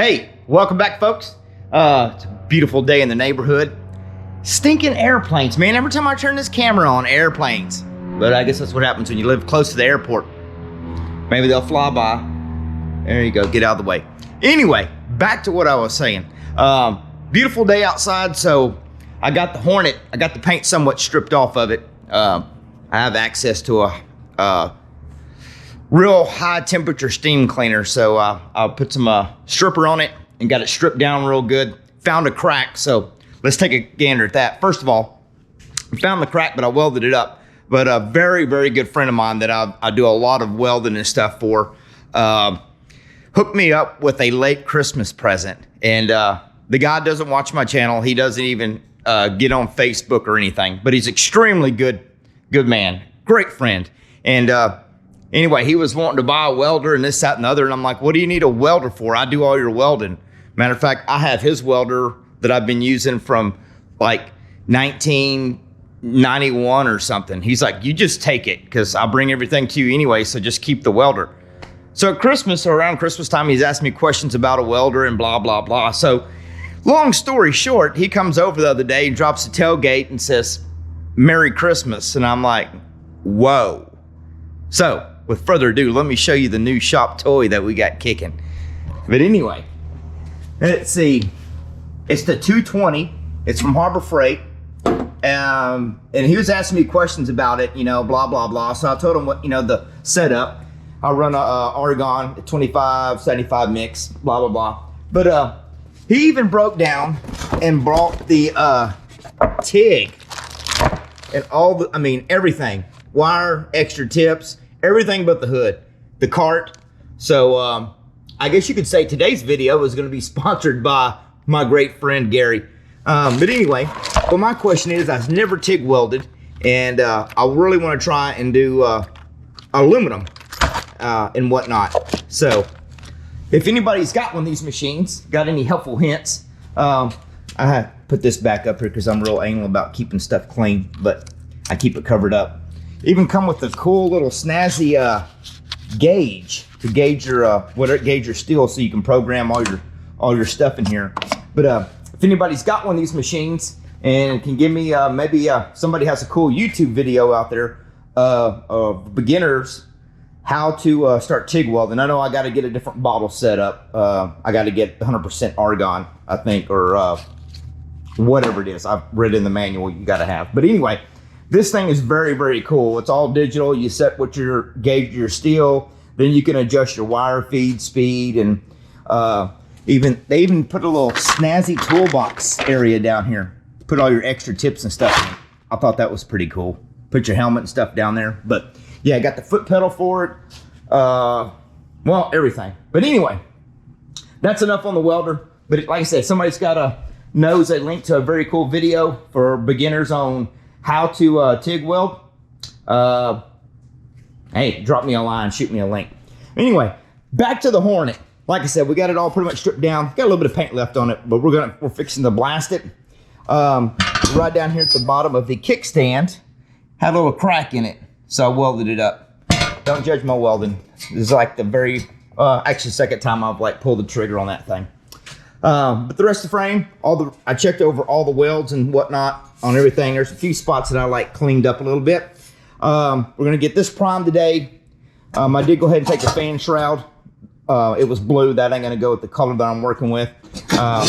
Hey, welcome back, folks. It's a beautiful day in the neighborhood. Stinking airplanes, man. Every time I turn this camera on, airplanes. But I guess that's what happens when you live close to the airport. Maybe they'll fly by. There you go, get out of the way. Anyway, back to what I was saying. Beautiful day outside, so I got the Hornet. I got the paint somewhat stripped off of it. I have access to a real high temperature steam cleaner, so I'll put some stripper on it and got it stripped down real good. Found a crack, so let's take a gander at that. First of all, I found the crack, but I welded it up. But a very, very good friend of mine that I do a lot of welding and stuff for hooked me up with a late Christmas present. And the guy doesn't watch my channel. He doesn't even get on Facebook or anything, but he's extremely good man, great friend. And anyway, he was wanting to buy a welder and this, that, and the other. And I'm like, what do you need a welder for? I do all your welding. Matter of fact, I have his welder that I've been using from like 1991 or something. He's like, you just take it because I'll bring everything to you anyway. So just keep the welder. So at Christmas or around Christmas time, he's asked me questions about a welder and blah, blah, blah. So long story short, he comes over the other day and drops the tailgate and says, Merry Christmas. And I'm like, whoa. So with further ado, let me show you the new shop toy that we got kicking. But anyway, let's see. It's the 220. It's from Harbor Freight. And he was asking me questions about it, you know, blah, blah, blah. So I told him what, you know, the setup. I run a Oregon 25-75 mix, blah, blah, blah. But he even broke down and brought the TIG and all the, I mean, everything. Wire, extra tips, everything but the hood, the cart. So I guess you could say today's video is going to be sponsored by my great friend Gary. But anyway, well, my question is, I've never TIG welded, and I really want to try and do aluminum and whatnot. So if anybody's got one of these machines, got any helpful hints, I put this back up here because I'm real anal about keeping stuff clean, but I keep it covered up. Even come with a cool little snazzy gauge to gauge your gauge your steel, so you can program all your stuff in here. But if anybody's got one of these machines and can give me maybe somebody has a cool YouTube video out there of beginners how to start TIG welding. I know I got to get a different bottle set up. I got to get 100% argon, I think, or whatever it is. I've read in the manual you got to have. But anyway, this thing is very, very cool. It's all digital. You set what your gauge your steel, then you can adjust your wire feed speed, and they even put a little snazzy toolbox area down here. Put all your extra tips and stuff in. I thought that was pretty cool. Put your helmet and stuff down there. But yeah, I got the foot pedal for it. Well, everything. But anyway, that's enough on the welder. But like I said, somebody's knows a link to a very cool video for beginners on how to TIG weld. Hey, drop me a line, shoot me a link. Anyway, back to the Hornet. Like I said, we got it all pretty much stripped down. Got a little bit of paint left on it, but we're fixing to blast it. Right down here at the bottom of the kickstand, had a little crack in it, so I welded it up. Don't judge my welding. This is like the actually second time I've like pulled the trigger on that thing. But the rest of the frame, I checked over all the welds and whatnot on everything. There's a few spots that I like cleaned up a little bit. We're gonna get this primed today. I did go ahead and take the fan shroud. It was blue. That ain't gonna go with the color that I'm working with. Got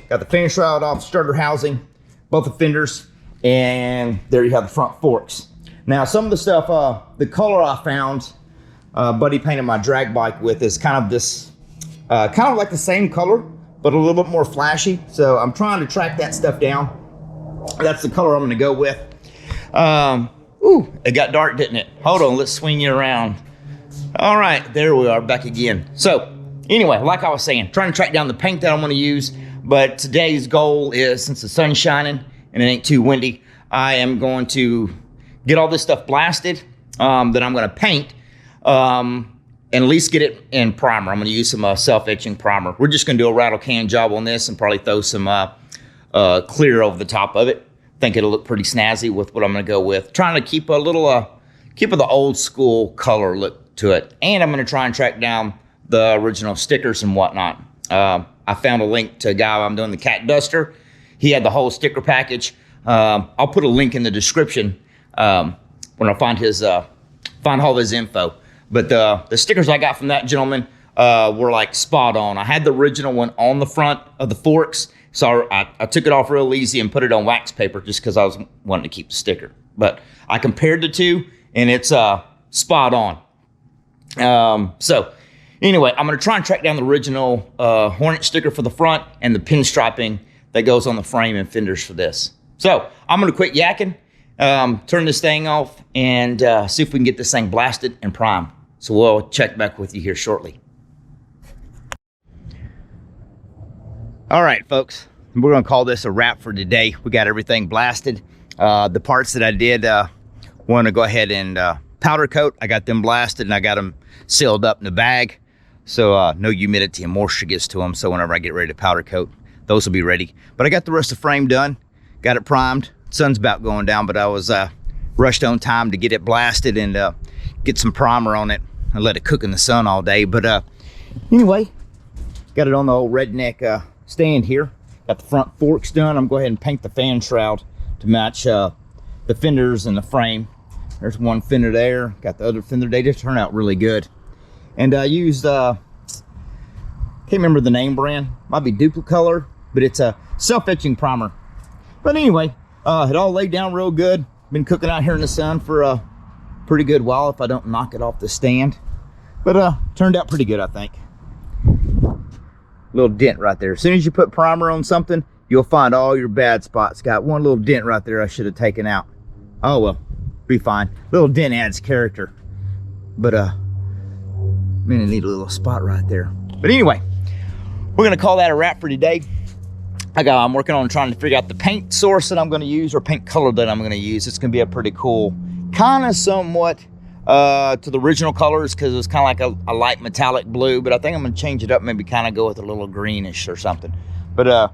the fan shroud off, starter housing, both the fenders, and there you have the front forks. Now some of the stuff, the color I found, Buddy painted my drag bike with is kind of this, kind of like the same color, but a little bit more flashy. So I'm trying to track that stuff down. That's the color I'm gonna go with. Ooh, it got dark, didn't it? Hold on, let's swing you around. All right, there we are, back again. So anyway, like I was saying, trying to track down the paint that I'm gonna use, but today's goal is, since the sun's shining and it ain't too windy, I am going to get all this stuff blasted that I'm gonna paint, and at least get it in primer. I'm gonna use some self-etching primer. We're just gonna do a rattle can job on this and probably throw some clear over the top of it. Think it'll look pretty snazzy with what I'm gonna go with. Trying to keep a little, keep the old school color look to it. And I'm gonna try and track down the original stickers and whatnot. I found a link to a guy I'm doing the cat duster. He had the whole sticker package. I'll put a link in the description when I find all his info. But the stickers I got from that gentleman were like spot on. I had the original one on the front of the forks, so I took it off real easy and put it on wax paper just because I was wanting to keep the sticker. But I compared the two, and it's spot on. So anyway, I'm going to try and track down the original Hornet sticker for the front and the pinstriping that goes on the frame and fenders for this. So I'm going to quit yakking, turn this thing off, and see if we can get this thing blasted and primed. So we'll check back with you here shortly. All right, folks, we're going to call this a wrap for today. We got everything blasted. The parts that I did want to go ahead and powder coat. I got them blasted and I got them sealed up in the bag, so no humidity and moisture gets to them. So whenever I get ready to powder coat, those will be ready. But I got the rest of the frame done, got it primed. Sun's about going down, but I was rushed on time to get it blasted and get some primer on it and let it cook in the sun all day. But anyway, got it on the old redneck stand here. Got the front forks done. I'm going to go ahead and paint the fan shroud to match the fenders and the frame. There's one fender there. Got the other fender. They just turned out really good. And I used, can't remember the name brand. Might be Duplicolor, but it's a self-etching primer. But anyway, it all laid down real good. Been cooking out here in the sun for a pretty good while if I don't knock it off the stand. But turned out pretty good, I think. Little dent right there. As soon as you put primer on something, you'll find all your bad spots. Got one little dent right there I should have taken out. Oh well, be fine. Little dent adds character. But man, I need a little spot right there. But anyway, we're gonna call that a wrap for today. I'm working on trying to figure out the paint source that I'm gonna use, or paint color that I'm gonna use. It's gonna be a pretty cool, kind of somewhat to the original colors, because it's kind of like a light metallic blue, but I think I'm gonna change it up, maybe kind of go with a little greenish or something. But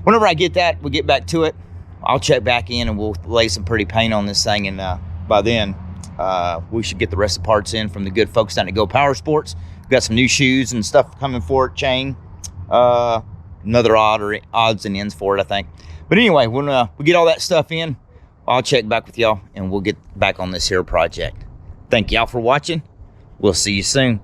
whenever I get that, we get back to it, I'll check back in and we'll lay some pretty paint on this thing, and by then we should get the rest of the parts in from the good folks down at Go Power Sports. We've got some new shoes and stuff coming for it, chain, another odds and ends for it, I think. But anyway, when we get all that stuff in, I'll check back with y'all and we'll get back on this here project. Thank y'all for watching. We'll see you soon.